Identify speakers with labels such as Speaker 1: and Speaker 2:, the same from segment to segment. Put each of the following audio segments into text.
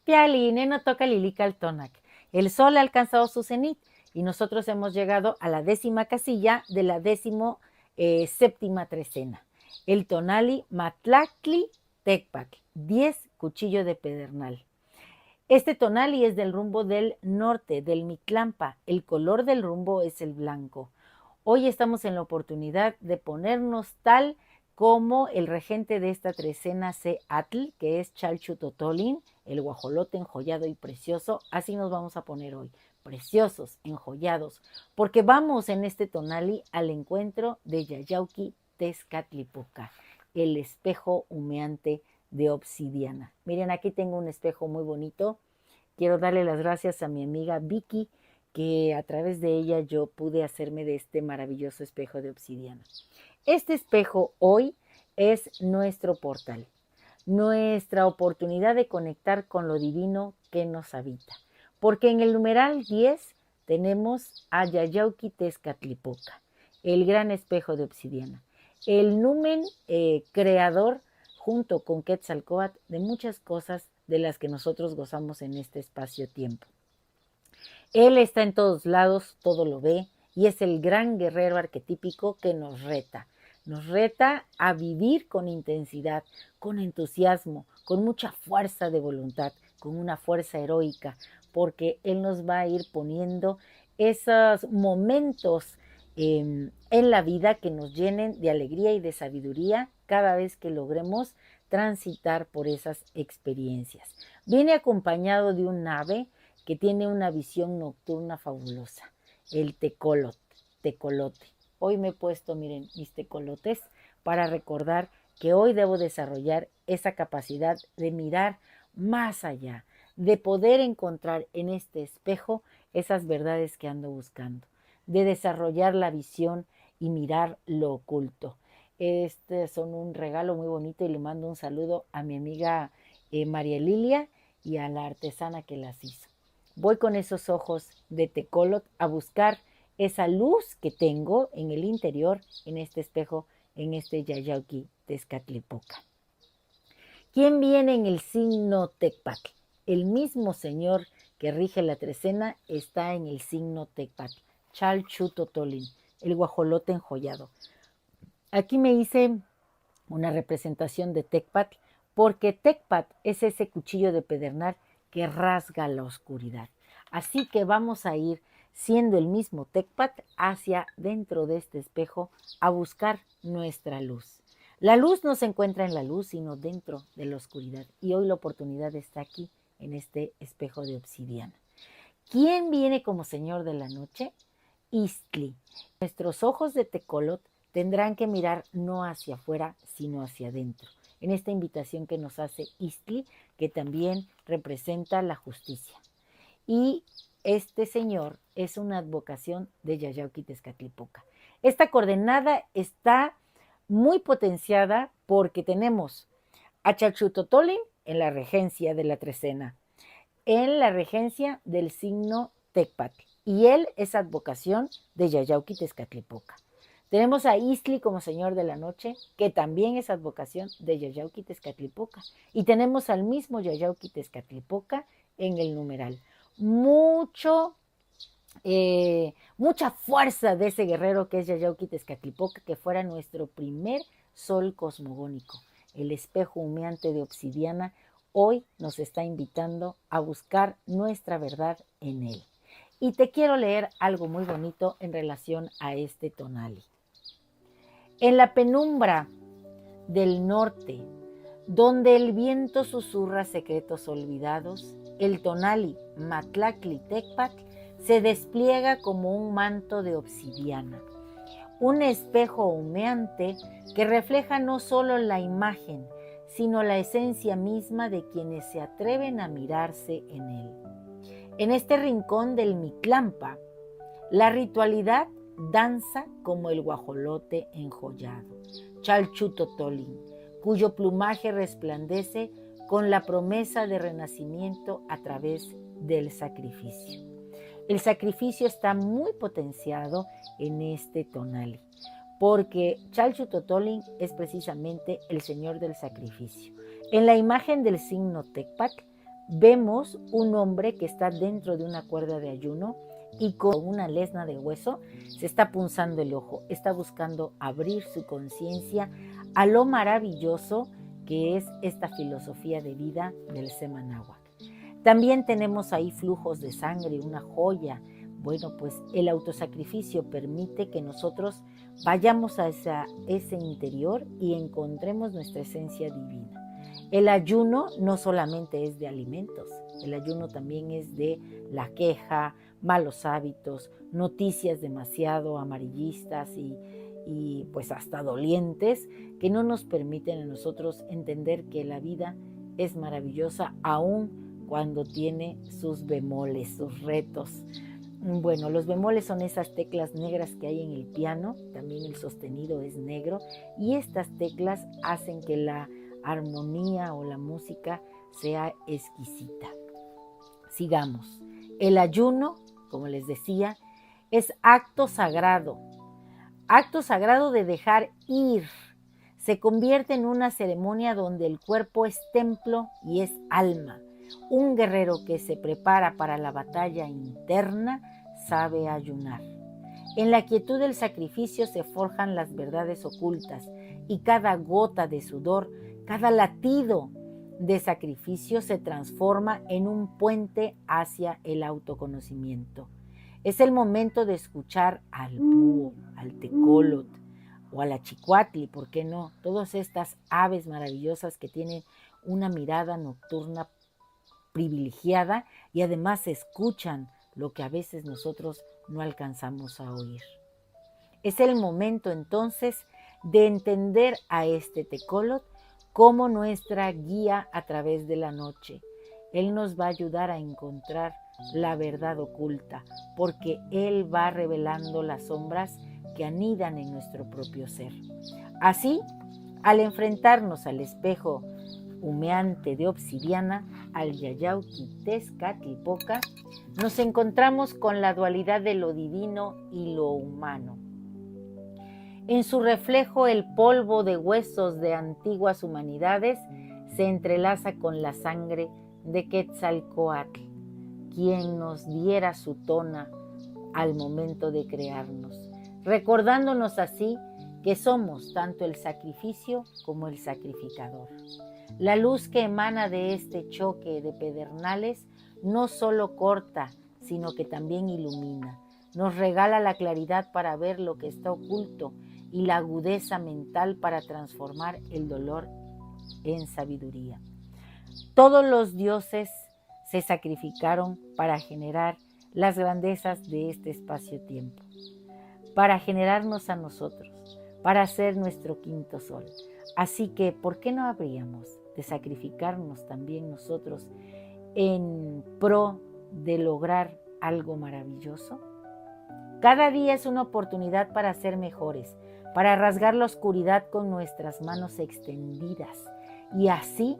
Speaker 1: Piali, Neno toca Lilical-Tonac. El sol ha alcanzado su cenit y nosotros hemos llegado a la 10ª casilla de la 17ª trecena. El tonali Matlactli Tecpac, 10 cuchillo de pedernal. Este tonali es del rumbo del norte, del Mictlampa. El color del rumbo es el blanco. Hoy estamos en la oportunidad de ponernos tal como el regente de esta trecena Seatl, que es Chalchutotolin, el guajolote enjollado y precioso. Así nos vamos a poner hoy, preciosos, enjollados, porque vamos en este tonali al encuentro de Yayauqui Tezcatlipoca, el espejo humeante de obsidiana. Miren, aquí tengo un espejo muy bonito. Quiero darle las gracias a mi amiga Vicky, que a través de ella yo pude hacerme de este maravilloso espejo de obsidiana. Este espejo hoy es nuestro portal, nuestra oportunidad de conectar con lo divino que nos habita. Porque en el numeral 10 tenemos a Yayauqui Tezcatlipoca, el gran espejo de obsidiana, el numen creador junto con Quetzalcóatl de muchas cosas de las que nosotros gozamos en este espacio-tiempo. Él está en todos lados, todo lo ve, y es el gran guerrero arquetípico que nos reta. Nos reta a vivir con intensidad, con entusiasmo, con mucha fuerza de voluntad, con una fuerza heroica, porque Él nos va a ir poniendo esos momentos en la vida que nos llenen de alegría y de sabiduría cada vez que logremos transitar por esas experiencias. Viene acompañado de un ave que tiene una visión nocturna fabulosa, el tecolote. Hoy me he puesto, miren, mis tecolotes para recordar que hoy debo desarrollar esa capacidad de mirar más allá, de poder encontrar en este espejo esas verdades que ando buscando, de desarrollar la visión y mirar lo oculto. Son un regalo muy bonito y le mando un saludo a mi amiga María Lilia y a la artesana que las hizo. Voy con esos ojos de tecolot a buscar esa luz que tengo en el interior, en este espejo, en este Yayauqui Tezcatlipoca. ¿Quién viene en el signo Tecpatl? El mismo señor que rige la trecena está en el signo Tecpatl, Chalchutotolin, el guajolote enjollado. Aquí me hice una representación de Tecpatl porque Tecpatl es ese cuchillo de pedernal que rasga la oscuridad. Así que vamos a ir siendo el mismo Tecpatl hacia dentro de este espejo a buscar nuestra luz. La luz no se encuentra en la luz, sino dentro de la oscuridad. Y hoy la oportunidad está aquí, en este espejo de obsidiana. ¿Quién viene como señor de la noche? Istli. Nuestros ojos de tecolot tendrán que mirar no hacia afuera, sino hacia adentro. En esta invitación que nos hace Istli, que también representa la justicia. Y este señor es una advocación de Yayauqui Tezcatlipoca. Esta coordenada está muy potenciada porque tenemos a Chalchutotolin en la regencia de la trecena, en la regencia del signo Tecpatl, y él es advocación de Yayauqui Tezcatlipoca. Tenemos a Istli como señor de la noche, que también es advocación de Yayauqui Tezcatlipoca, y tenemos al mismo Yayauqui Tezcatlipoca en el numeral. Mucha fuerza de ese guerrero que es Yayauqui Tezcatlipoca, que fuera nuestro primer sol cosmogónico. El espejo humeante de obsidiana hoy nos está invitando a buscar nuestra verdad en él. Y te quiero leer algo muy bonito en relación a este tonali. En la penumbra del norte, donde el viento susurra secretos olvidados, el tonali Matlactli Tecpatl se despliega como un manto de obsidiana, un espejo humeante que refleja no solo la imagen, sino la esencia misma de quienes se atreven a mirarse en él. En este rincón del Mictlampa, la ritualidad danza como el guajolote enjollado, Chalchutotolin, cuyo plumaje resplandece con la promesa de renacimiento a través del sacrificio. El sacrificio está muy potenciado en este tonali, porque Chalchutotolin es precisamente el señor del sacrificio. En la imagen del signo Tecpatl vemos un hombre que está dentro de una cuerda de ayuno y con una lesna de hueso se está punzando el ojo, está buscando abrir su conciencia a lo maravilloso que es esta filosofía de vida del Semanáhuac. También tenemos ahí flujos de sangre, una joya. Bueno, pues el autosacrificio permite que nosotros vayamos a ese interior y encontremos nuestra esencia divina. El ayuno no solamente es de alimentos, el ayuno también es de la queja, malos hábitos, noticias demasiado amarillistas y pues hasta dolientes que no nos permiten a nosotros entender que la vida es maravillosa aún cuando tiene sus bemoles, sus retos. Bueno, los bemoles son esas teclas negras que hay en el piano, también el sostenido es negro y estas teclas hacen que la armonía o la música sea exquisita. Sigamos. El ayuno, como les decía, es acto sagrado de dejar ir. Se convierte en una ceremonia donde el cuerpo es templo y es alma. Un guerrero que se prepara para la batalla interna sabe ayunar. En la quietud del sacrificio se forjan las verdades ocultas y cada gota de sudor, cada latido de sacrificio se transforma en un puente hacia el autoconocimiento. Es el momento de escuchar al búho, al tecolot o a la chicuatli, ¿por qué no? Todas estas aves maravillosas que tienen una mirada nocturna privilegiada y además escuchan lo que a veces nosotros no alcanzamos a oír. Es el momento entonces de entender a este tecolot como nuestra guía a través de la noche. Él nos va a ayudar a encontrar la verdad oculta, porque Él va revelando las sombras que anidan en nuestro propio ser. Así, al enfrentarnos al espejo humeante de obsidiana, al Yayauqui Tezcatlipoca, nos encontramos con la dualidad de lo divino y lo humano. En su reflejo, el polvo de huesos de antiguas humanidades se entrelaza con la sangre de Quetzalcóatl, quien nos diera su tona al momento de crearnos, recordándonos así que somos tanto el sacrificio como el sacrificador. La luz que emana de este choque de pedernales no solo corta, sino que también ilumina. Nos regala la claridad para ver lo que está oculto y la agudeza mental para transformar el dolor en sabiduría. Todos los dioses se sacrificaron para generar las grandezas de este espacio-tiempo, para generarnos a nosotros, para ser nuestro quinto sol. Así que, ¿por qué no habríamos de sacrificarnos también nosotros en pro de lograr algo maravilloso? Cada día es una oportunidad para ser mejores, para rasgar la oscuridad con nuestras manos extendidas y así,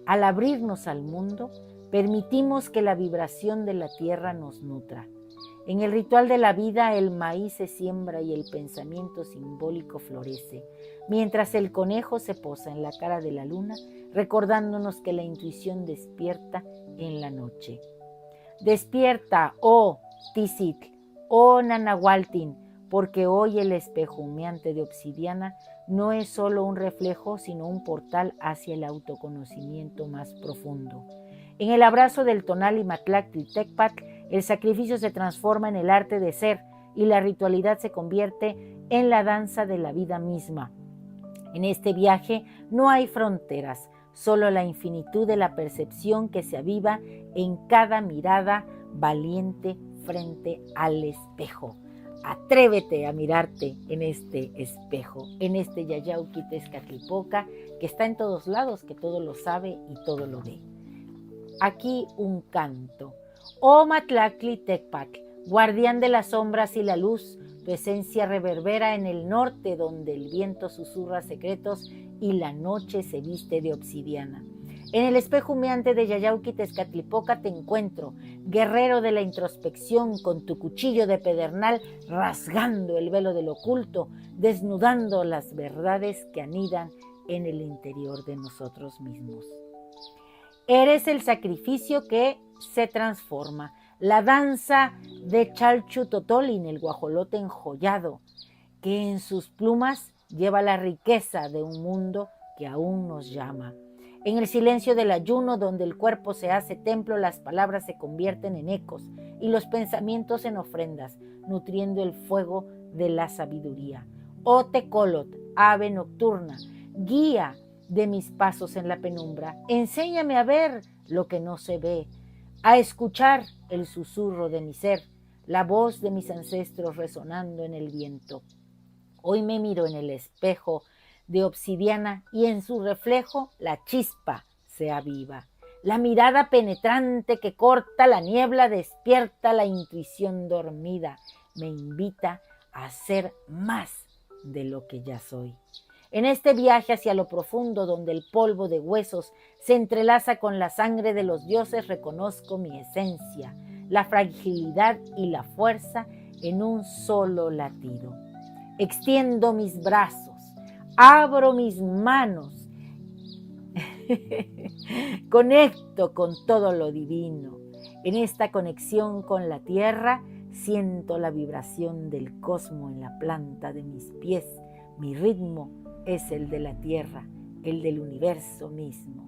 Speaker 1: al abrirnos al mundo, permitimos que la vibración de la tierra nos nutra. En el ritual de la vida, el maíz se siembra y el pensamiento simbólico florece, mientras el conejo se posa en la cara de la luna, recordándonos que la intuición despierta en la noche. Despierta, oh Tzitl, oh Nanahualtin, porque hoy el espejo humeante de obsidiana no es solo un reflejo, sino un portal hacia el autoconocimiento más profundo. En el abrazo del tonal y Matlactli-Tecpatl, el sacrificio se transforma en el arte de ser y la ritualidad se convierte en la danza de la vida misma. En este viaje no hay fronteras, solo la infinitud de la percepción que se aviva en cada mirada valiente frente al espejo. Atrévete a mirarte en este espejo, en este Yayauqui Tezcatlipoca que está en todos lados, que todo lo sabe y todo lo ve. Aquí un canto. Oh Matlactli-Tecpatl, guardián de las sombras y la luz, tu esencia reverbera en el norte donde el viento susurra secretos y la noche se viste de obsidiana. En el espejo humeante de Yayauqui Tezcatlipoca te encuentro, guerrero de la introspección, con tu cuchillo de pedernal rasgando el velo del oculto, desnudando las verdades que anidan en el interior de nosotros mismos. Eres el sacrificio que se transforma. La danza de Chalchutotolin, el guajolote enjollado, que en sus plumas lleva la riqueza de un mundo que aún nos llama. En el silencio del ayuno, donde el cuerpo se hace templo, las palabras se convierten en ecos y los pensamientos en ofrendas, nutriendo el fuego de la sabiduría. Oh Tecolot, ave nocturna, guía de mis pasos en la penumbra, enséñame a ver lo que no se ve, a escuchar el susurro de mi ser, la voz de mis ancestros resonando en el viento. Hoy me miro en el espejo de obsidiana y en su reflejo la chispa se aviva. La mirada penetrante que corta la niebla despierta la intuición dormida, me invita a ser más de lo que ya soy. En este viaje hacia lo profundo, donde el polvo de huesos se entrelaza con la sangre de los dioses, reconozco mi esencia, la fragilidad y la fuerza en un solo latido. Extiendo mis brazos, abro mis manos, conecto con todo lo divino. En esta conexión con la tierra, siento la vibración del cosmos en la planta de mis pies. Mi ritmo es el de la tierra, el del universo mismo.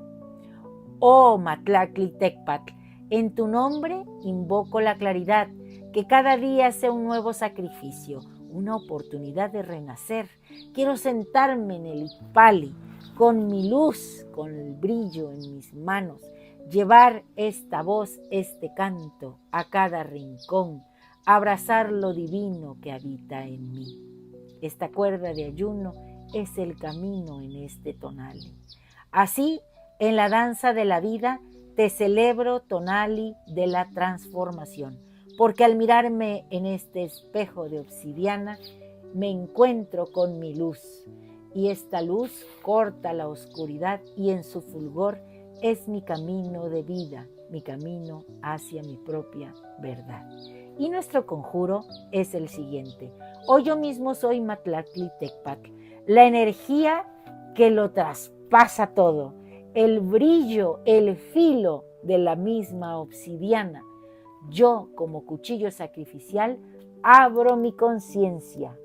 Speaker 1: Oh Matlacli Tecpatl, en tu nombre invoco la claridad, que cada día sea un nuevo sacrificio, una oportunidad de renacer. Quiero sentarme en el Ipali, con mi luz, con el brillo en mis manos, llevar esta voz, este canto a cada rincón, abrazar lo divino que habita en mí. Esta cuerda de ayuno es el camino en este tonali. Así, en la danza de la vida, te celebro, tonali de la transformación, porque al mirarme en este espejo de obsidiana, me encuentro con mi luz, y esta luz corta la oscuridad y en su fulgor es mi camino de vida, mi camino hacia mi propia verdad. Y nuestro conjuro es el siguiente. Hoy yo mismo soy Matlacli Tecpatl, la energía que lo traspasa todo, el brillo, el filo de la misma obsidiana. Yo, como cuchillo sacrificial, abro mi conciencia,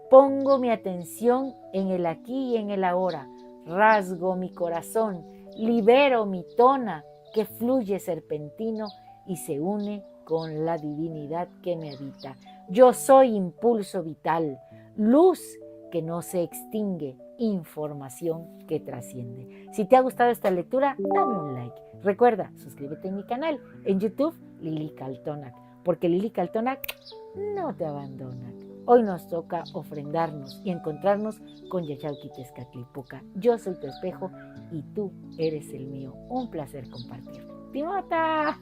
Speaker 1: pongo mi atención en el aquí y en el ahora, rasgo mi corazón, libero mi tona que fluye serpentino y se une con la divinidad que me habita. Yo soy impulso vital, luz que no se extingue, información que trasciende. Si te ha gustado esta lectura, dame un like. Recuerda, suscríbete en mi canal en YouTube, Lili Kaltonak, porque Lili Kaltonak no te abandona. Hoy nos toca ofrendarnos y encontrarnos con Yaxauquitezcatlipoca. Yo soy tu espejo y tú eres el mío. Un placer compartir. ¡Timota!